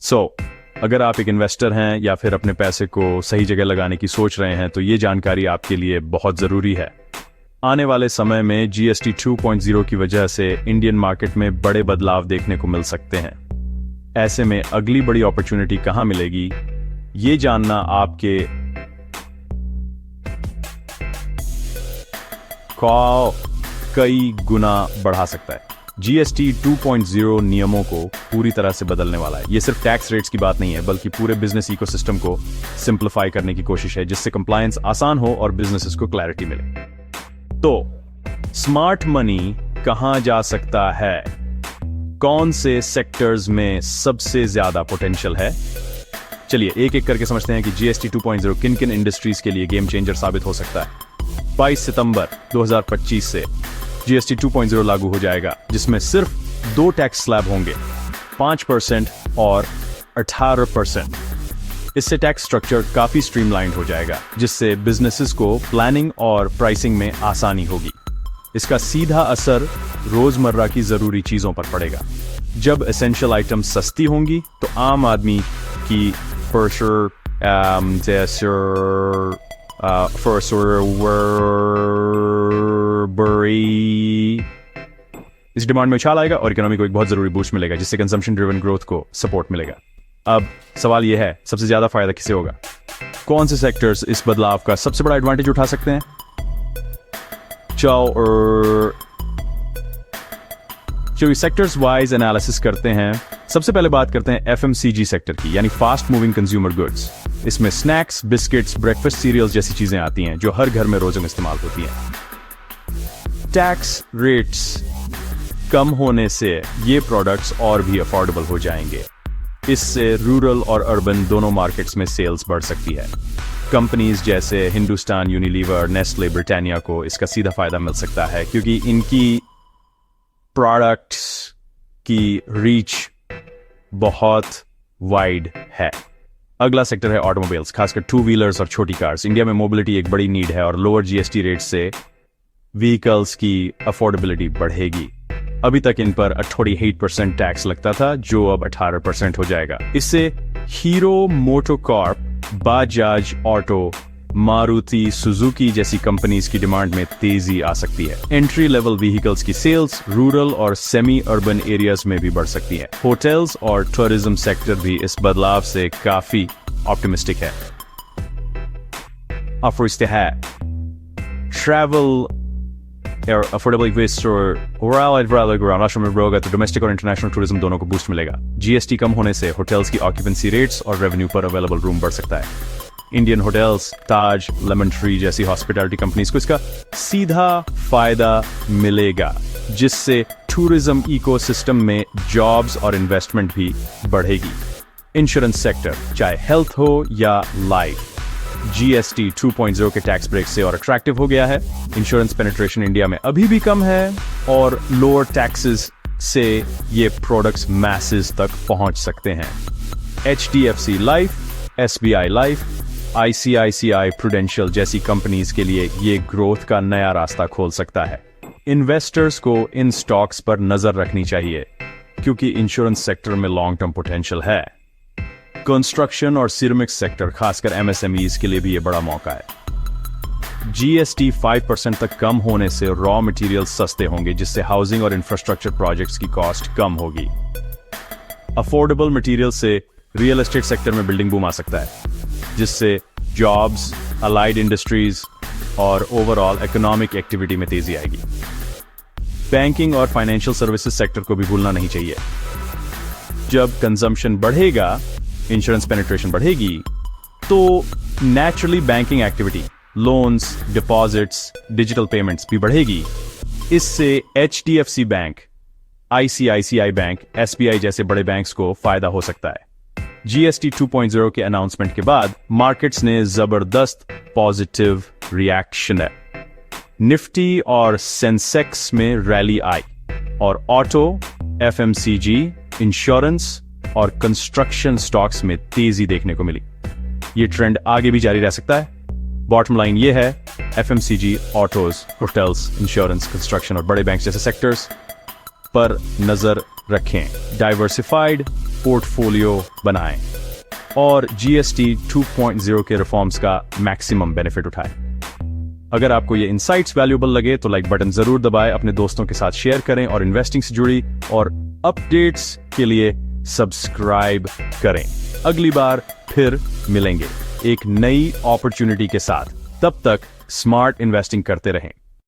अगर आप एक इन्वेस्टर हैं या फिर अपने पैसे को सही जगह लगाने की सोच रहे हैं तो ये जानकारी आपके लिए बहुत ज़रूरी है। आने वाले समय में जीएसटी 2.0 की वजह से इंडियन मार्केट में बड़े बदलाव देखने को मिल सकते हैं। ऐसे में अगली बड़ी अपॉर्चुनिटी कहां मिलेगी, ये जानना आपके कई गुना बढ़ा सकता है। जीएसटी 2.0 नियमों को पूरी तरह से बदलने वाला है। ये सिर्फ टैक्स रेट्स की बात नहीं है, बल्कि पूरे बिजनेस इकोसिस्टम को सिंप्लीफाई करने की कोशिश है, जिससे कंप्लायंस आसान हो और बिजनेसेस को क्लैरिटी मिले। तो स्मार्ट मनी कहां जा सकता है? कौन से सेक्टर्स में सबसे ज्यादा पोटेंशियल है? चलिए एक एक करके समझते हैं कि जीएसटी 2.0 किन किन इंडस्ट्रीज के लिए गेम चेंजर साबित हो सकता है। 22 सितंबर 2025 से जीएसटी 2.0 लागू हो जाएगा, जिसमें सिर्फ 2 टैक्स स्लैब होंगे, 5% और 18%। इससे टैक्स स्ट्रक्चर काफी स्ट्रीमलाइंड हो जाएगा, जिससे बिजनेसेस को प्लानिंग और प्राइसिंग में आसानी होगी। इसका सीधा असर रोजमर्रा की जरूरी चीजों पर पड़ेगा। जब एसेंशियल आइटम्स सस्ती होंगी तो आम आदमी की इस डिमांड में उछाल आएगा और इकोनॉमी को एक बहुत जरूरी बूस्ट मिलेगा, जिससे कंजम्पशन ड्रिवन ग्रोथ को सपोर्ट मिलेगा। अब सवाल यह है, सबसे ज्यादा फायदा किसे होगा? कौन से सेक्टर्स इस बदलाव का सबसे बड़ा एडवांटेज उठा सकते हैं? चलिए सेक्टर्स वाइज एनालिसिस करते हैं। सबसे पहले बात करते हैं एफएमसीजी सेक्टर की, यानी फास्ट मूविंग कंज्यूमर गुड्स। इसमें स्नैक्स, बिस्किट्स, ब्रेकफास्ट सीरियल्स जैसी चीजें आती हैं जो हर घर में रोजम इस्तेमाल होती हैं। टैक्स रेट्स कम होने से ये प्रोडक्ट्स और भी अफोर्डेबल हो जाएंगे। इससे रूरल और अर्बन दोनों मार्केट्स में सेल्स बढ़ सकती है। कंपनीज जैसे हिंदुस्तान यूनिलीवर, नेस्ले, ब्रिटानिया को इसका सीधा फायदा मिल सकता है, क्योंकि इनकी प्रोडक्ट्स की रीच बहुत वाइड है। अगला सेक्टर है ऑटोमोबाइल्स, खासकर 2 व्हीलर्स और छोटी कार्स। इंडिया में मोबिलिटी एक बड़ी नीड है और लोअर जीएसटी रेट से व्हीकल्स की अफोर्डेबिलिटी बढ़ेगी। अभी तक इन पर 48% टैक्स लगता था, जो अब 18% हो जाएगा। इससे hero MotoCorp, Bajaj auto, Maruti Suzuki जैसी कंपनीज की डिमांड में तेजी आ सकती है। एंट्री लेवल व्हीकल्स की सेल्स रूरल और सेमी अर्बन एरियाज में भी बढ़ सकती है। होटल्स और टूरिज्म सेक्टर भी इस बदलाव से काफी ऑप्टिमिस्टिक है। ट्रैवल अफोर्डेबल राष्ट्र में होगा तो डोमेस्टिक और इंटरनेशनल टूरिज्म दोनों को बूस्ट मिलेगा। जीएसटी कम होने से होटल्स की ऑक्यूपेंसी रेट्स और रेवेन्यू पर अवेलेबल रूम बढ़ सकता है। इंडियन होटल्स, ताज, लेमन ट्री जैसी हॉस्पिटैलिटी कंपनीज को इसका सीधा फायदा मिलेगा, जिससे टूरिज्म इकोसिस्टम में जॉब्स और इन्वेस्टमेंट भी बढ़ेगी। इंश्योरेंस सेक्टर, चाहे हेल्थ हो या लाइफ, जीएसटी 2.0 के टैक्स ब्रेक से और अट्रैक्टिव हो गया है। इंश्योरेंस पेनिट्रेशन इंडिया में अभी भी कम है और लोअर टैक्सेस से ये प्रोडक्ट्स मैसेस तक पहुंच सकते हैं। HDFC life, SBI life, ICICI prudential जैसी कंपनीज के लिए ये ग्रोथ का नया रास्ता खोल सकता है। इन्वेस्टर्स को इन स्टॉक्स पर नजर रखनी चाहिए, क्योंकि इंश्योरेंस सेक्टर में लॉन्ग टर्म पोटेंशियल है। कंस्ट्रक्शन और सिरेमिक्स सेक्टर, खासकर एमएसएमईज के लिए भी ये बड़ा मौका है। जीएसटी 5% तक कम होने से रॉ मटेरियल सस्ते होंगे, जिससे हाउसिंग और इंफ्रास्ट्रक्चर प्रोजेक्ट्स की कॉस्ट कम होगी। अफोर्डेबल मटेरियल से रियल एस्टेट सेक्टर में बिल्डिंग बूम आ सकता है, जिससे जॉब्स, अलाइड इंडस्ट्रीज और ओवरऑल इकोनॉमिक एक्टिविटी में तेजी आएगी। बैंकिंग और फाइनेंशियल सर्विसेज सेक्टर को भी भूलना नहीं चाहिए। जब कंजम्पशन बढ़ेगा, इंश्योरेंस पेनिट्रेशन बढ़ेगी, तो naturally banking activity, loans, deposits, digital payments भी बढ़ेगी। इससे HDFC bank, ICICI bank, SBI जैसे बड़े बैंक्स को फायदा हो सकता है। जीएसटी 2.0 के अनाउंसमेंट के बाद मार्केट्स ने जबरदस्त पॉजिटिव रिएक्शन है। निफ्टी और सेंसेक्स में रैली आई और ऑटो, एफएमसीजी, इंश्योरेंस और कंस्ट्रक्शन स्टॉक्स में तेजी देखने को मिली। ये ट्रेंड आगे भी जारी रह सकता है। बॉटम लाइन ये है, FMCG, autos, hotels, insurance, construction और बड़े बैंक जैसे सेक्टर्स पर नजर रखें। डाइवर्सिफाइड पोर्टफोलियो बनाएं और GST 2.0 के रिफॉर्म्स का मैक्सिमम बेनिफिट उठाएं। अगर आपको ये इनसाइट्स वैल्यूएबल लगे तो लाइक बटन जरूर दबाएं, अपने दोस्तों के साथ शेयर करें और इन्वेस्टिंग से जुड़ी और अपडेट्स के लिए सब्सक्राइब करें। अगली बार फिर मिलेंगे एक नई अपॉर्चुनिटी के साथ। तब तक स्मार्ट इन्वेस्टिंग करते रहें।